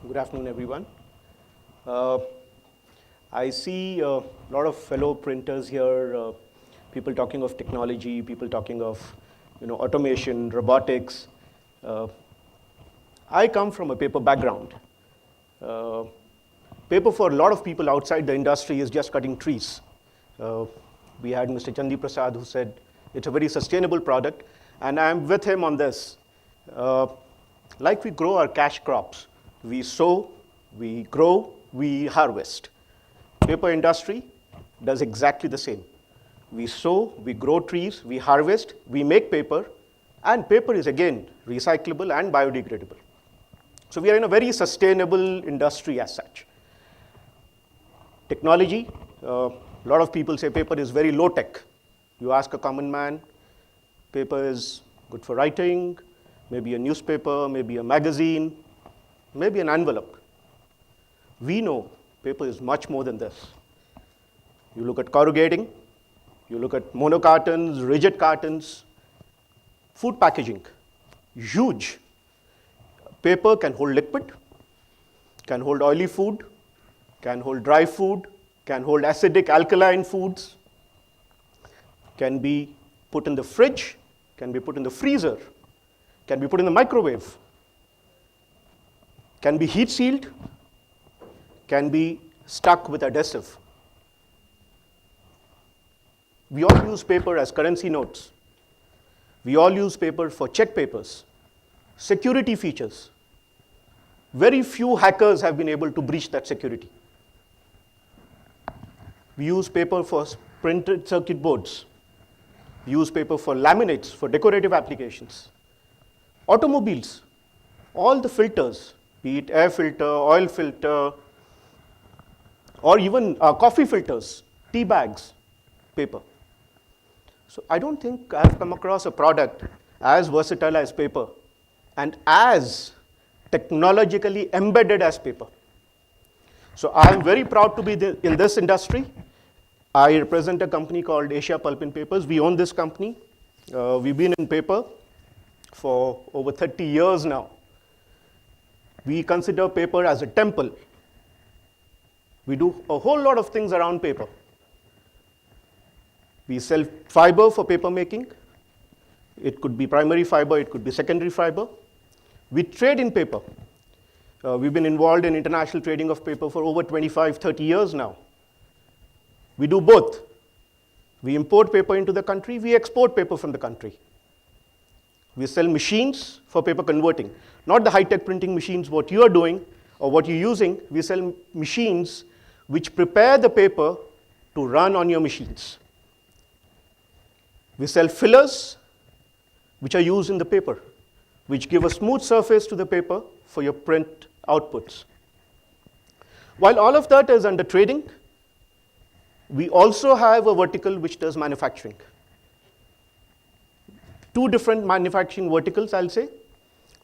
Good afternoon, everyone. I see a lot of fellow printers here, people talking of technology, people talking of automation, robotics. I come from a paper background. Paper for a lot of people outside the industry is just cutting trees. We had Mr. Chandi Prasad who said it's a very sustainable product, and I'm with him on this. Like we grow our cash crops, we sow, we grow, we harvest. Paper industry does exactly the same. We sow, we grow trees, we harvest, we make paper, and paper is again recyclable and biodegradable. So we are in a very sustainable industry as such. Technology, a lot of people say paper is very low tech. You ask a common man, paper is good for writing, maybe a newspaper, maybe a magazine, maybe an envelope. We know paper is much more than this. You look at corrugating, you look at monocartons, rigid cartons, food packaging, huge. Paper can hold liquid, can hold oily food, can hold dry food, can hold acidic alkaline foods, can be put in the fridge, can be put in the freezer, can be put in the microwave, can be heat sealed, can be stuck with adhesive. We all use paper as currency notes. We all use paper for check papers, security features. Very few hackers have been able to breach that security. We use paper for printed circuit boards. We use paper for laminates, for decorative applications. Automobiles, all the filters, be it air filter, oil filter, or even coffee filters, tea bags, paper. So I don't think I've come across a product as versatile as paper and as technologically embedded as paper. So I'm very proud to be in this industry. I represent a company called Asia Pulp and Papers. We own this company. We've been in paper for over 30 years now. We consider paper as a temple. We do a whole lot of things around paper. We sell fiber for paper making. It could be primary fiber, it could be secondary fiber. We trade in paper. We've been involved in international trading of paper for over 25, 30 years now. We do both. We import paper into the country, we export paper from the country. We sell machines for paper converting. Not the high-tech printing machines, what you are doing or what you're using. We sell machines which prepare the paper to run on your machines. We sell fillers which are used in the paper, which give a smooth surface to the paper for your print outputs. While all of that is under trading, we also have a vertical which does manufacturing. Two different manufacturing verticals, I'll say.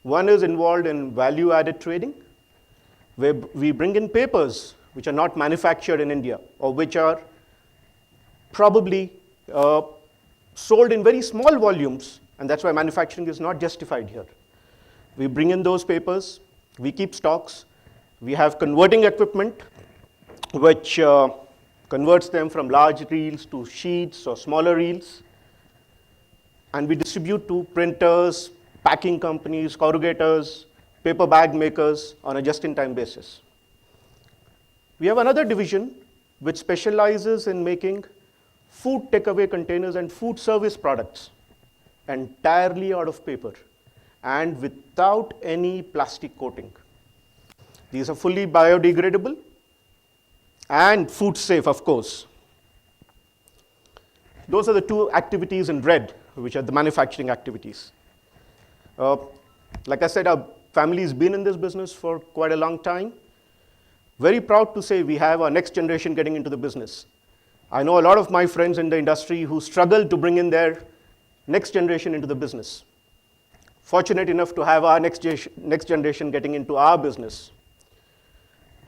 One is involved in value-added trading, where we bring in papers which are not manufactured in India, or which are probably sold in very small volumes, and that's why manufacturing is not justified here. We bring in those papers, we keep stocks, we have converting equipment, which converts them from large reels to sheets or smaller reels, and we distribute to printers, packing companies, corrugators, paper bag makers on a just-in-time basis. We have another division which specializes in making food takeaway containers and food service products entirely out of paper and without any plastic coating. These are fully biodegradable and food safe, of course. Those are the two activities in red, which are the manufacturing activities. Like I said, our family's been in this business for quite a long time. Very proud to say we have our next generation getting into the business. I know a lot of my friends in the industry who struggle to bring in their next generation into the business. Fortunate enough to have our next generation getting into our business.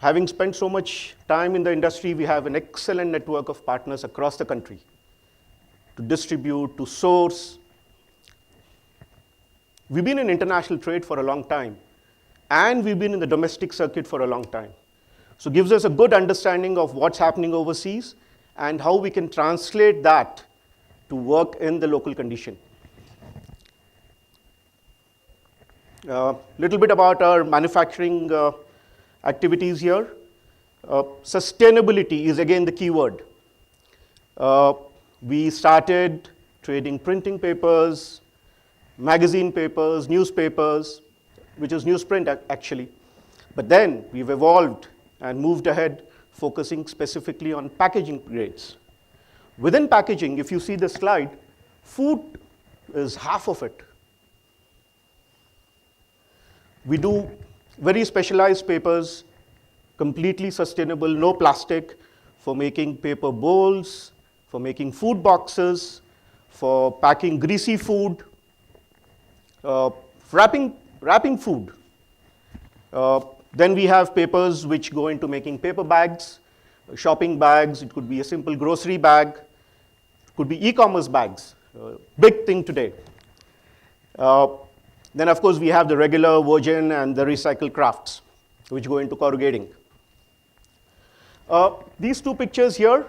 Having spent so much time in the industry, we have an excellent network of partners across the country to distribute, to source. We've been in international trade for a long time, and we've been in the domestic circuit for a long time. So it gives us a good understanding of what's happening overseas and how we can translate that to work in the local condition. Little bit about our manufacturing activities here. Sustainability is again the key word. We started trading printing papers, magazine papers, newspapers, which is newsprint actually. But then we've evolved and moved ahead, focusing specifically on packaging grades. Within packaging, if you see the slide, food is half of it. We do very specialized papers, completely sustainable, no plastic, for making paper bowls, for making food boxes, for packing greasy food, wrapping food. Then we have papers which go into making paper bags, shopping bags. It could be a simple grocery bag. It could be e-commerce bags, big thing today. Then, of course, we have the regular virgin and the recycled crafts, which go into corrugating. These two pictures here,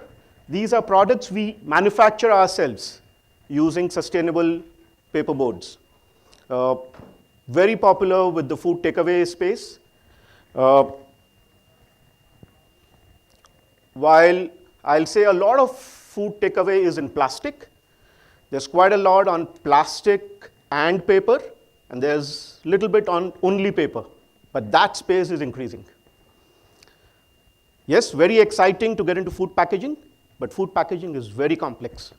these are products we manufacture ourselves using sustainable paper boards. Very popular with the food takeaway space. While I'll say a lot of food takeaway is in plastic, there's quite a lot on plastic and paper, and there's a little bit on only paper, but that space is increasing. Yes, very exciting to get into food packaging, but food packaging is very complex.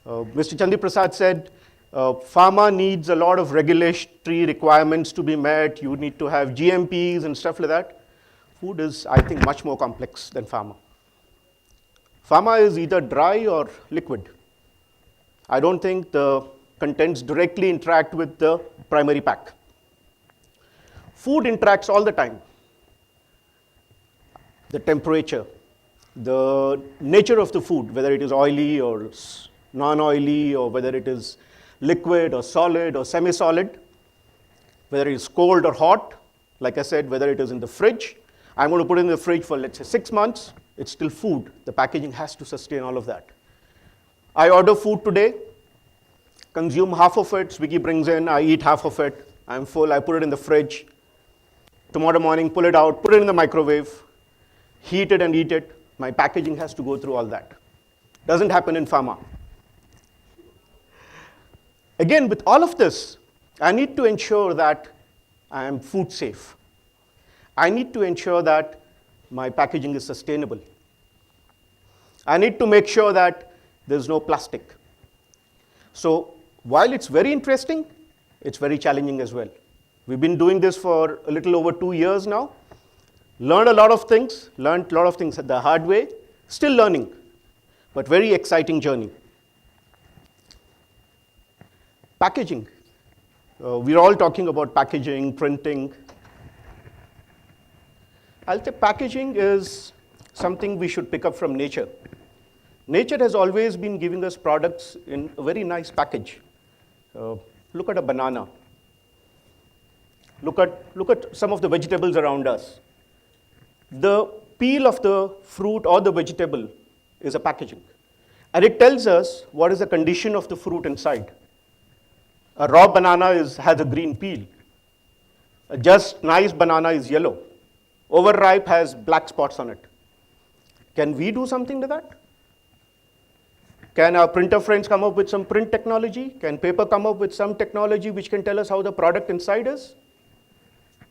Mr. Chandi Prasad said, pharma needs a lot of regulatory requirements to be met. You need to have GMPs and stuff like that. Food is, I think, much more complex than pharma. Pharma is either dry or liquid. I don't think the contents directly interact with the primary pack. Food interacts all the time. The temperature, the nature of the food, whether it is oily or non-oily, or whether it is liquid or solid or semi-solid, whether it is cold or hot, like I said, whether it is in the fridge. I'm going to put it in the fridge for, let's say, 6 months. It's still food. The packaging has to sustain all of that. I order food today, consume half of it, Swiggy brings in, I eat half of it, I'm full, I put it in the fridge. Tomorrow morning, pull it out, put it in the microwave, heat it and eat it. My packaging has to go through all that. Doesn't happen in pharma. Again, with all of this, I need to ensure that I am food safe. I need to ensure that my packaging is sustainable. I need to make sure that there's no plastic. So while it's very interesting, it's very challenging as well. We've been doing this for a little over 2 years now. Learned a lot of things the hard way, still learning, but very exciting journey. Packaging. We're all talking about packaging, printing. I'll say packaging is something we should pick up from nature. Nature has always been giving us products in a very nice package. Look at a banana. Look at some of the vegetables around us. The peel of the fruit or the vegetable is a packaging. And it tells us what is the condition of the fruit inside. A raw banana has a green peel. A just nice banana is yellow. Overripe has black spots on it. Can we do something to that? Can our printer friends come up with some print technology? Can paper come up with some technology which can tell us how the product inside is?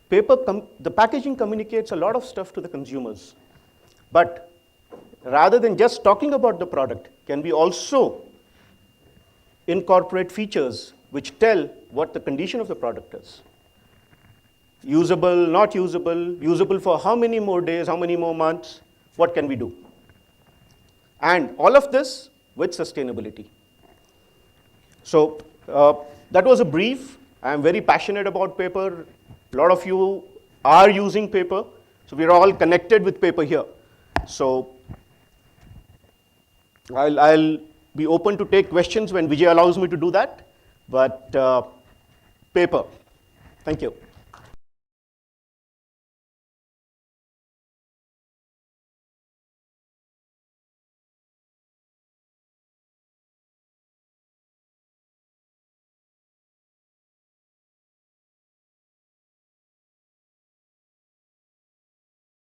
The packaging communicates a lot of stuff to the consumers. But rather than just talking about the product, can we also incorporate features which tell what the condition of the product is? Usable, not usable, usable for how many more days, how many more months, what can we do? And all of this with sustainability. So that was a brief. I am very passionate about paper. A lot of you are using paper. So we're all connected with paper here. So I'll be open to take questions when Vijay allows me to do that. But paper. Thank you.